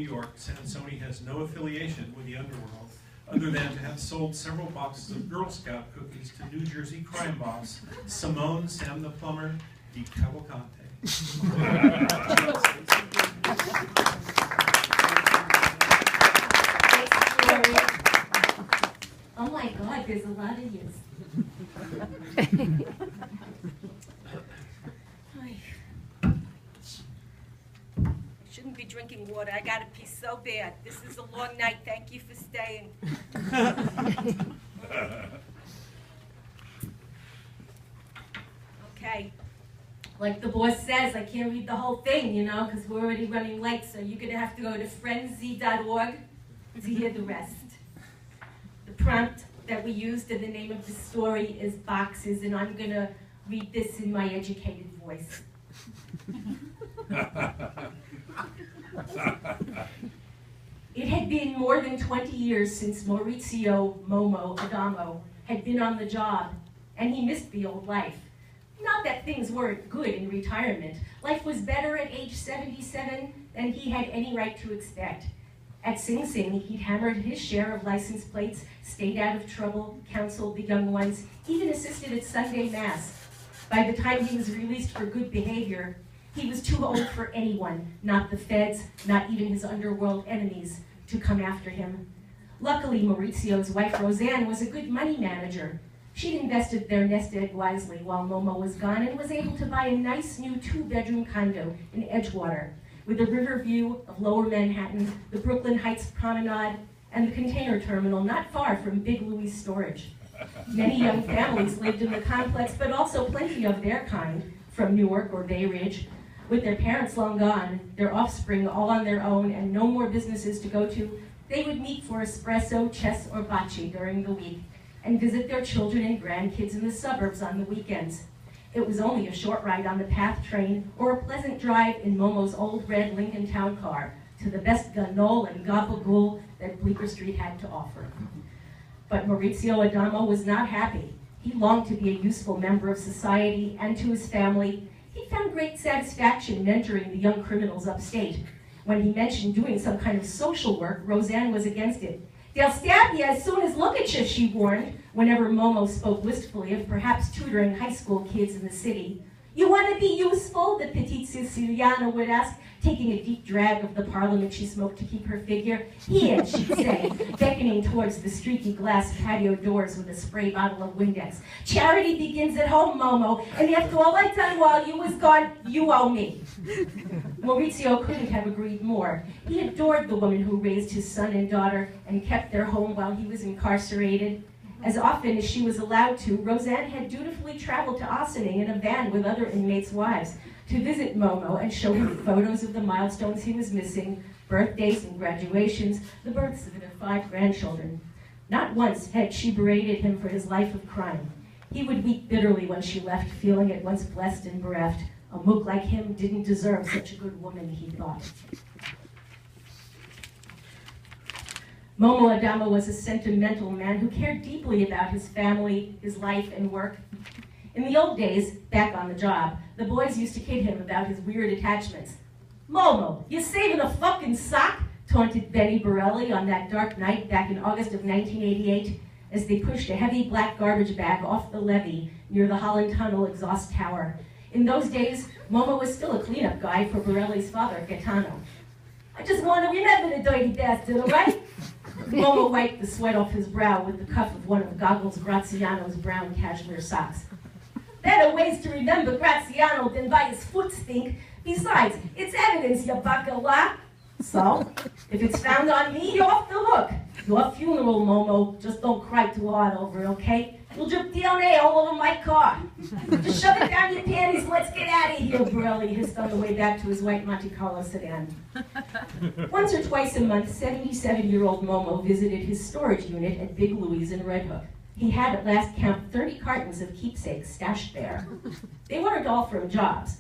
New York, Sansone has no affiliation with the underworld other than to have sold several boxes of Girl Scout cookies to New Jersey crime boss Simone Sam the Plumber di Cavalcante. Oh my God, there's a lot of yous. Shouldn't be drinking water. I gotta pee so bad. This is a long night. Thank you for staying. Okay. Like the boss says, I can't read the whole thing, you know, because we're already running late, so you're going to have to go to frenzy.org to hear the rest. The prompt that we used in the name of the story is boxes, and I'm going to read this in my educated voice. It had been more than 20 years since Maurizio Momo Adamo had been on the job, and he missed the old life. Not that things weren't good in retirement. Life was better at age 77 than he had any right to expect. At Sing Sing, he'd hammered his share of license plates, stayed out of trouble, counseled the young ones, even assisted at Sunday Mass. By the time he was released for good behavior, he was too old for anyone, not the feds, not even his underworld enemies, to come after him. Luckily, Maurizio's wife, Roseanne, was a good money manager. She'd invested their nest egg wisely while Momo was gone and was able to buy a nice new 2-bedroom condo in Edgewater with a river view of Lower Manhattan, the Brooklyn Heights Promenade, and the container terminal not far from Big Louie's storage. Many young families lived in the complex, but also plenty of their kind from Newark or Bay Ridge. With their parents long gone, their offspring all on their own, and no more businesses to go to, they would meet for espresso, chess, or bocce during the week, and visit their children and grandkids in the suburbs on the weekends. It was only a short ride on the PATH train or a pleasant drive in Momo's old red Lincoln Town Car to the best ganol and gabagool that Bleecker Street had to offer. But Maurizio Adamo was not happy. He longed to be a useful member of society, and to his family, he found great satisfaction mentoring the young criminals upstate. When he mentioned doing some kind of social work, Roseanne was against it. "They'll stab you as soon as look at you," she warned, whenever Momo spoke wistfully of perhaps tutoring high school kids in the city. "You want to be useful?" the petite Siciliana would ask, taking a deep drag of the Parliament she smoked to keep her figure. "Here," she'd say, beckoning towards the streaky glass patio doors with a spray bottle of Windex. "Charity begins at home, Momo, and after all I've done while you was gone, you owe me." Maurizio couldn't have agreed more. He adored the woman who raised his son and daughter and kept their home while he was incarcerated. As often as she was allowed to, Roseanne had dutifully traveled to Ossining in a van with other inmates' wives to visit Momo and show him photos of the milestones he was missing, birthdays and graduations, the births of their 5 grandchildren. Not once had she berated him for his life of crime. He would weep bitterly when she left, feeling at once blessed and bereft. A mook like him didn't deserve such a good woman, he thought. Momo Adamo was a sentimental man who cared deeply about his family, his life, and work. In the old days, back on the job, the boys used to kid him about his weird attachments. "Momo, you saving a fucking sock?" taunted Benny Borelli on that dark night back in August of 1988 as they pushed a heavy black garbage bag off the levee near the Holland Tunnel exhaust tower. In those days, Momo was still a cleanup guy for Borelli's father, Gaetano. "I just want to remember the dirty bastard, all right?" Momo wiped the sweat off his brow with the cuff of one of Goggles Graziano's brown cashmere socks. "Better ways to remember Graziano than by his foot stink. Besides, it's evidence, you bacala. So, if it's found on me, you're off the hook. Your funeral, Momo. Just don't cry too hard over it, okay? You'll drip DNA all over my car. Just shove it down your panties. Let's get out of here," Borelli hissed on the way back to his white Monte Carlo sedan. Once or twice a month, 77-year-old Momo visited his storage unit at Big Louie's in Red Hook. He had at last count 30 cartons of keepsakes stashed there. They weren't all from jobs.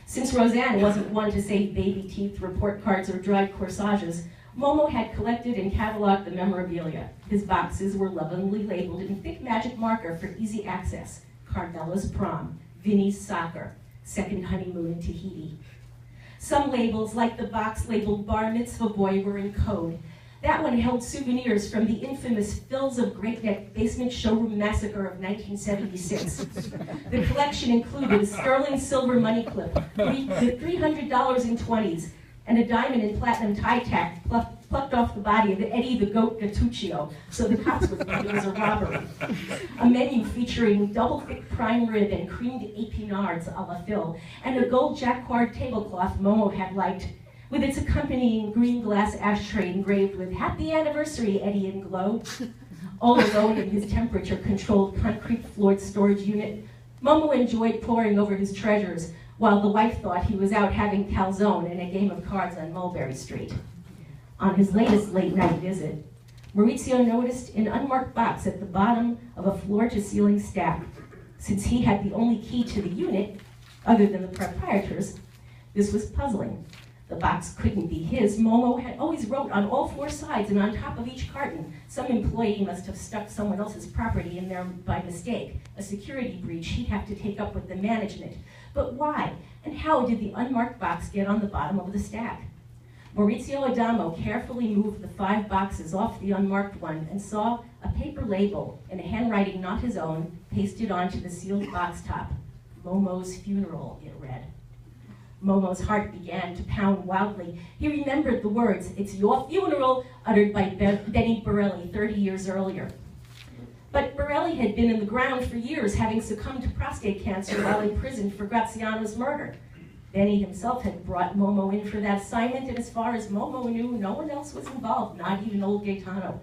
Since Roseanne wasn't one to save baby teeth, report cards, or dried corsages, Momo had collected and cataloged the memorabilia. His boxes were lovingly labeled in thick magic marker for easy access. Carmella's prom, Vinny's soccer, second honeymoon in Tahiti. Some labels, like the box labeled Bar Mitzvah Boy, were in code. That one held souvenirs from the infamous Phils of Great Neck Basement Showroom Massacre of 1976. The collection included a sterling silver money clip with $300 in 20s and a diamond and platinum tie tack plucked off the body of Eddie the Goat Gattuccio, so the cops would think it was a robbery. A menu featuring double thick prime rib and creamed epinards a la Phil, and a gold jacquard tablecloth Momo had liked, with its accompanying green glass ashtray engraved with "Happy Anniversary, Eddie and Glow." All alone in his temperature-controlled concrete-floored storage unit, Momo enjoyed poring over his treasures, while the wife thought he was out having calzone and a game of cards on Mulberry Street. On his latest late-night visit, Maurizio noticed an unmarked box at the bottom of a floor-to-ceiling stack. Since he had the only key to the unit, other than the proprietor's, this was puzzling. The box couldn't be his. Momo had always wrote on all four sides and on top of each carton. Some employee must have stuck someone else's property in there by mistake. A security breach he'd have to take up with the management. But why? And how did the unmarked box get on the bottom of the stack? Maurizio Adamo carefully moved the 5 boxes off the unmarked one and saw a paper label in a handwriting not his own pasted onto the sealed box top. Momo's funeral, it read. Momo's heart began to pound wildly. He remembered the words, "It's your funeral," uttered by Benny Borelli 30 years earlier. But Borelli had been in the ground for years, having succumbed to prostate cancer while imprisoned for Graziano's murder. Benny himself had brought Momo in for that assignment, and as far as Momo knew, no one else was involved, not even old Gaetano.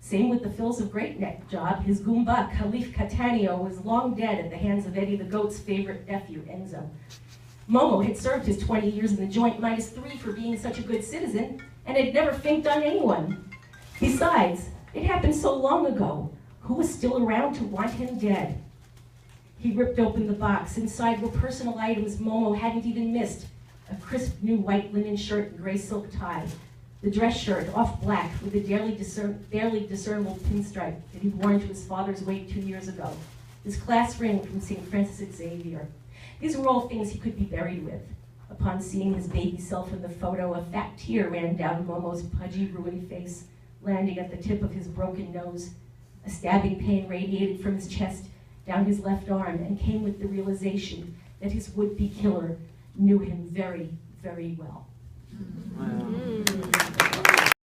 Same with the Phils of Great Neck job. His Goomba, Khalif Catania, was long dead at the hands of Eddie the Goat's favorite nephew, Enzo. Momo had served his 20 years in the joint -3 for being such a good citizen, and had never finked on anyone. Besides, it happened so long ago. Who was still around to want him dead? He ripped open the box. Inside were personal items Momo hadn't even missed. A crisp new white linen shirt and gray silk tie. The dress shirt, off black, with a barely discernible pinstripe that he'd worn to his father's wake 2 years ago. His class ring from St. Francis Xavier. These were all things he could be buried with. Upon seeing his baby self in the photo, a fat tear ran down Momo's pudgy, ruined face, landing at the tip of his broken nose. A stabbing pain radiated from his chest down his left arm and came with the realization that his would-be killer knew him very, very well. Wow.